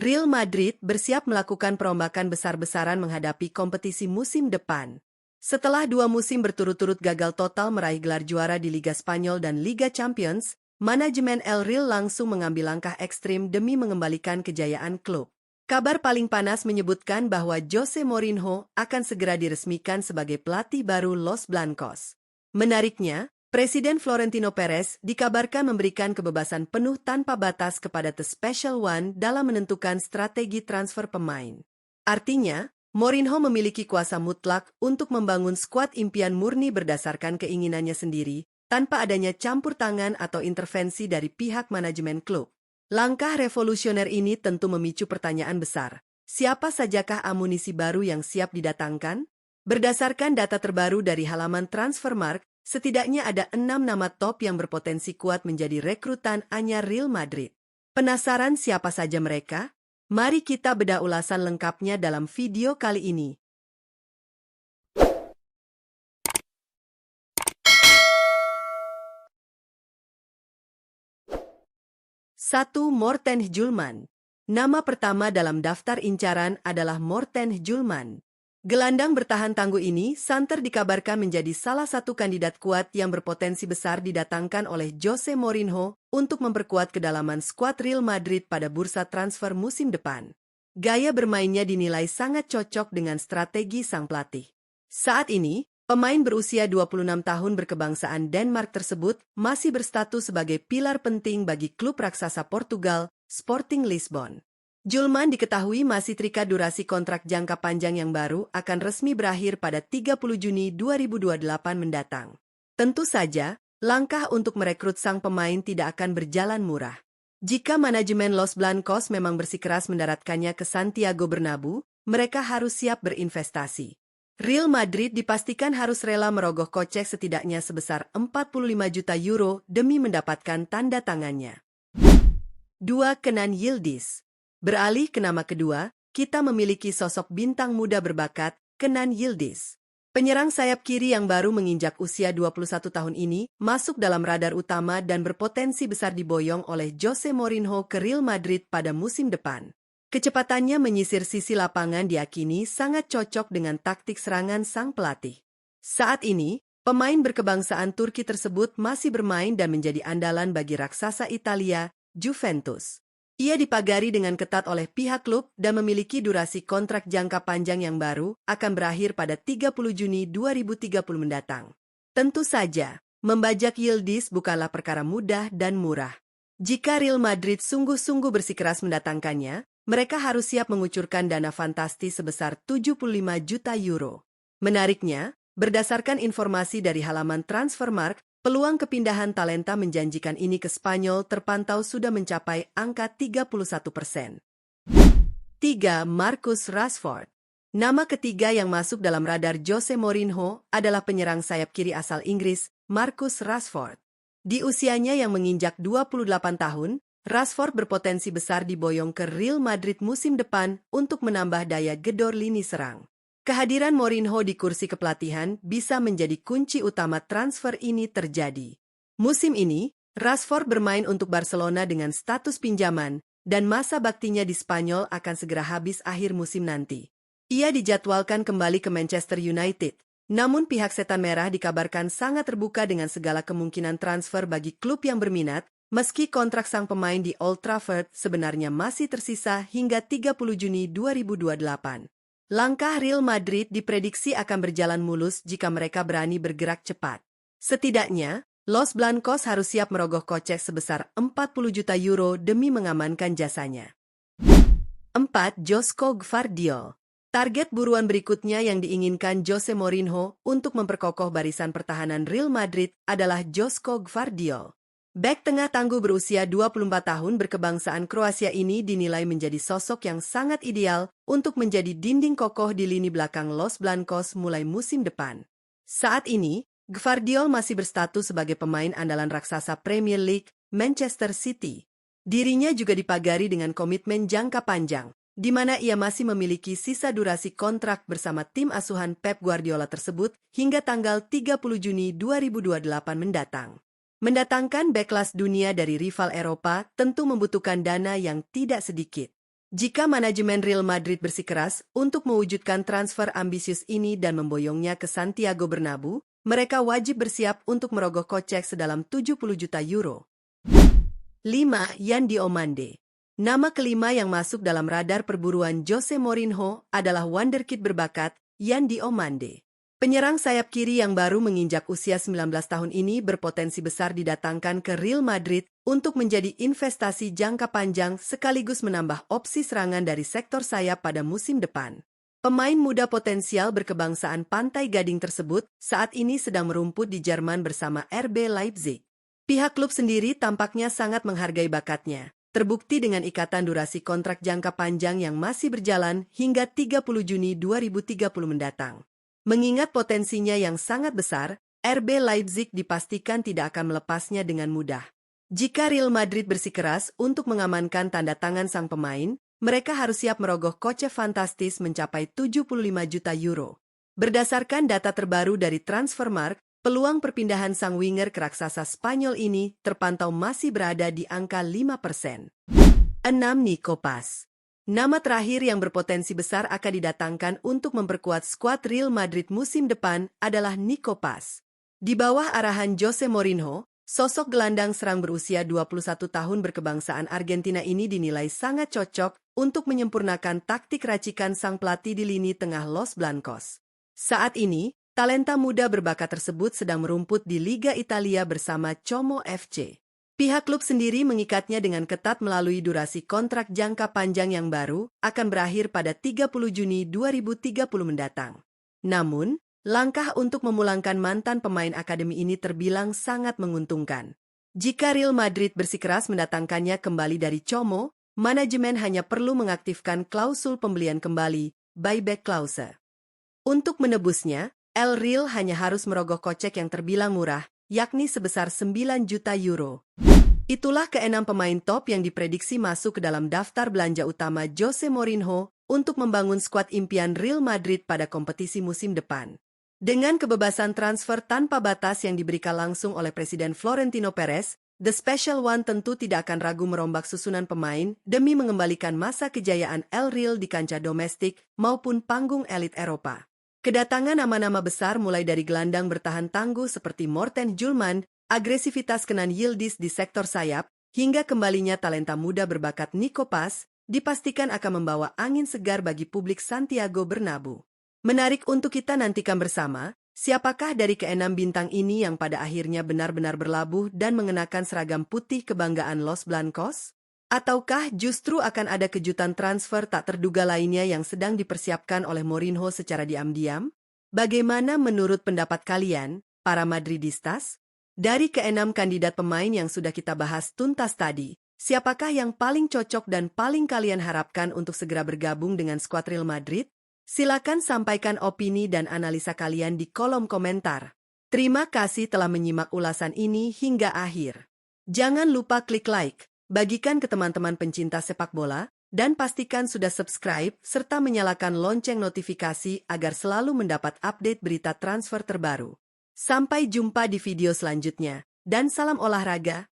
Real Madrid bersiap melakukan perombakan besar-besaran menghadapi kompetisi musim depan. Setelah 2 musim berturut-turut gagal total meraih gelar juara di Liga Spanyol dan Liga Champions, manajemen El Real langsung mengambil langkah ekstrim demi mengembalikan kejayaan klub. Kabar paling panas menyebutkan bahwa Jose Mourinho akan segera diresmikan sebagai pelatih baru Los Blancos. Menariknya, Presiden Florentino Perez dikabarkan memberikan kebebasan penuh tanpa batas kepada The Special One dalam menentukan strategi transfer pemain. Artinya, Mourinho memiliki kuasa mutlak untuk membangun skuad impian murni berdasarkan keinginannya sendiri, tanpa adanya campur tangan atau intervensi dari pihak manajemen klub. Langkah revolusioner ini tentu memicu pertanyaan besar. Siapa sajakah amunisi baru yang siap didatangkan? Berdasarkan data terbaru dari halaman Transfermarkt, setidaknya ada 6 nama top yang berpotensi kuat menjadi rekrutan anyar Real Madrid. Penasaran siapa saja mereka? Mari kita bedah ulasan lengkapnya dalam video kali ini. 1. Morten Hjulmand. Nama pertama dalam daftar incaran adalah Morten Hjulmand. Gelandang bertahan tangguh ini santer dikabarkan menjadi salah satu kandidat kuat yang berpotensi besar didatangkan oleh Jose Mourinho untuk memperkuat kedalaman skuad Real Madrid pada bursa transfer musim depan. Gaya bermainnya dinilai sangat cocok dengan strategi sang pelatih. Saat ini, pemain berusia 26 tahun berkebangsaan Denmark tersebut masih berstatus sebagai pilar penting bagi klub raksasa Portugal, Sporting Lisbon. Hjulmand diketahui masih terikat durasi kontrak jangka panjang yang baru akan resmi berakhir pada 30 Juni 2028 mendatang. Tentu saja, langkah untuk merekrut sang pemain tidak akan berjalan murah. Jika manajemen Los Blancos memang bersikeras mendaratkannya ke Santiago Bernabéu, mereka harus siap berinvestasi. Real Madrid dipastikan harus rela merogoh kocek setidaknya sebesar 45 juta euro demi mendapatkan tanda tangannya. 2. Kenan Yildiz. Beralih ke nama kedua, kita memiliki sosok bintang muda berbakat, Kenan Yildiz. Penyerang sayap kiri yang baru menginjak usia 21 tahun ini masuk dalam radar utama dan berpotensi besar diboyong oleh Jose Mourinho ke Real Madrid pada musim depan. Kecepatannya menyisir sisi lapangan diyakini sangat cocok dengan taktik serangan sang pelatih. Saat ini, pemain berkebangsaan Turki tersebut masih bermain dan menjadi andalan bagi raksasa Italia, Juventus. Ia dipagari dengan ketat oleh pihak klub dan memiliki durasi kontrak jangka panjang yang baru akan berakhir pada 30 Juni 2030 mendatang. Tentu saja, membajak Yildiz bukanlah perkara mudah dan murah. Jika Real Madrid sungguh-sungguh bersikeras mendatangkannya, mereka harus siap mengucurkan dana fantastis sebesar 75 juta euro. Menariknya, berdasarkan informasi dari halaman Transfermarkt, peluang kepindahan talenta menjanjikan ini ke Spanyol terpantau sudah mencapai angka 31%. 3. Marcus Rashford. Nama ketiga yang masuk dalam radar Jose Mourinho adalah penyerang sayap kiri asal Inggris, Marcus Rashford. Di usianya yang menginjak 28 tahun, Rashford berpotensi besar diboyong ke Real Madrid musim depan untuk menambah daya gedor lini serang. Kehadiran Mourinho di kursi kepelatihan bisa menjadi kunci utama transfer ini terjadi. Musim ini, Rashford bermain untuk Barcelona dengan status pinjaman, dan masa baktinya di Spanyol akan segera habis akhir musim nanti. Ia dijadwalkan kembali ke Manchester United, namun pihak Setan Merah dikabarkan sangat terbuka dengan segala kemungkinan transfer bagi klub yang berminat, meski kontrak sang pemain di Old Trafford sebenarnya masih tersisa hingga 30 Juni 2028. Langkah Real Madrid diprediksi akan berjalan mulus jika mereka berani bergerak cepat. Setidaknya, Los Blancos harus siap merogoh kocek sebesar 40 juta euro demi mengamankan jasanya. 4. Joško Gvardiol. Target buruan berikutnya yang diinginkan Jose Mourinho untuk memperkokoh barisan pertahanan Real Madrid adalah Joško Gvardiol. Bek tengah tangguh berusia 24 tahun berkebangsaan Kroasia ini dinilai menjadi sosok yang sangat ideal untuk menjadi dinding kokoh di lini belakang Los Blancos mulai musim depan. Saat ini, Gvardiol masih berstatus sebagai pemain andalan raksasa Premier League, Manchester City. Dirinya juga dipagari dengan komitmen jangka panjang, di mana ia masih memiliki sisa durasi kontrak bersama tim asuhan Pep Guardiola tersebut hingga tanggal 30 Juni 2028 mendatang. Mendatangkan bek kelas dunia dari rival Eropa tentu membutuhkan dana yang tidak sedikit. Jika manajemen Real Madrid bersikeras untuk mewujudkan transfer ambisius ini dan memboyongnya ke Santiago Bernabeu, mereka wajib bersiap untuk merogoh kocek sedalam 70 juta euro. 5. Yan Diomande. Nama kelima yang masuk dalam radar perburuan Jose Mourinho adalah wonderkid berbakat, Yan Diomande. Penyerang sayap kiri yang baru menginjak usia 19 tahun ini berpotensi besar didatangkan ke Real Madrid untuk menjadi investasi jangka panjang sekaligus menambah opsi serangan dari sektor sayap pada musim depan. Pemain muda potensial berkebangsaan Pantai Gading tersebut saat ini sedang merumput di Jerman bersama RB Leipzig. Pihak klub sendiri tampaknya sangat menghargai bakatnya, terbukti dengan ikatan durasi kontrak jangka panjang yang masih berjalan hingga 30 Juni 2030 mendatang. Mengingat potensinya yang sangat besar, RB Leipzig dipastikan tidak akan melepasnya dengan mudah. Jika Real Madrid bersikeras untuk mengamankan tanda tangan sang pemain, mereka harus siap merogoh kocek fantastis mencapai 75 juta euro. Berdasarkan data terbaru dari Transfermarkt, peluang perpindahan sang winger ke raksasa Spanyol ini terpantau masih berada di angka 5%. 6. Nico Paz. Nama terakhir yang berpotensi besar akan didatangkan untuk memperkuat skuad Real Madrid musim depan adalah Nico Paz. Di bawah arahan Jose Mourinho, sosok gelandang serang berusia 21 tahun berkebangsaan Argentina ini dinilai sangat cocok untuk menyempurnakan taktik racikan sang pelatih di lini tengah Los Blancos. Saat ini, talenta muda berbakat tersebut sedang merumput di Liga Italia bersama Como FC. Pihak klub sendiri mengikatnya dengan ketat melalui durasi kontrak jangka panjang yang baru akan berakhir pada 30 Juni 2030 mendatang. Namun, langkah untuk memulangkan mantan pemain akademi ini terbilang sangat menguntungkan. Jika Real Madrid bersikeras mendatangkannya kembali dari Como, manajemen hanya perlu mengaktifkan klausul pembelian kembali, buyback clause. Untuk menebusnya, El Real hanya harus merogoh kocek yang terbilang murah, yakni sebesar 9 juta euro. Itulah keenam pemain top yang diprediksi masuk ke dalam daftar belanja utama Jose Mourinho untuk membangun skuad impian Real Madrid pada kompetisi musim depan. Dengan kebebasan transfer tanpa batas yang diberikan langsung oleh Presiden Florentino Perez, The Special One tentu tidak akan ragu merombak susunan pemain demi mengembalikan masa kejayaan El Real di kancah domestik maupun panggung elit Eropa. Kedatangan nama-nama besar mulai dari gelandang bertahan tangguh seperti Morten Hjulmand, agresivitas Kenan Yildiz di sektor sayap, hingga kembalinya talenta muda berbakat Nico Paz, dipastikan akan membawa angin segar bagi publik Santiago Bernabeu. Menarik untuk kita nantikan bersama, siapakah dari keenam bintang ini yang pada akhirnya benar-benar berlabuh dan mengenakan seragam putih kebanggaan Los Blancos? Ataukah justru akan ada kejutan transfer tak terduga lainnya yang sedang dipersiapkan oleh Mourinho secara diam-diam? Bagaimana menurut pendapat kalian, para Madridistas? Dari keenam kandidat pemain yang sudah kita bahas tuntas tadi, siapakah yang paling cocok dan paling kalian harapkan untuk segera bergabung dengan skuad Real Madrid? Silakan sampaikan opini dan analisa kalian di kolom komentar. Terima kasih telah menyimak ulasan ini hingga akhir. Jangan lupa klik like, bagikan ke teman-teman pencinta sepak bola, dan pastikan sudah subscribe serta menyalakan lonceng notifikasi agar selalu mendapat update berita transfer terbaru. Sampai jumpa di video selanjutnya, dan salam olahraga.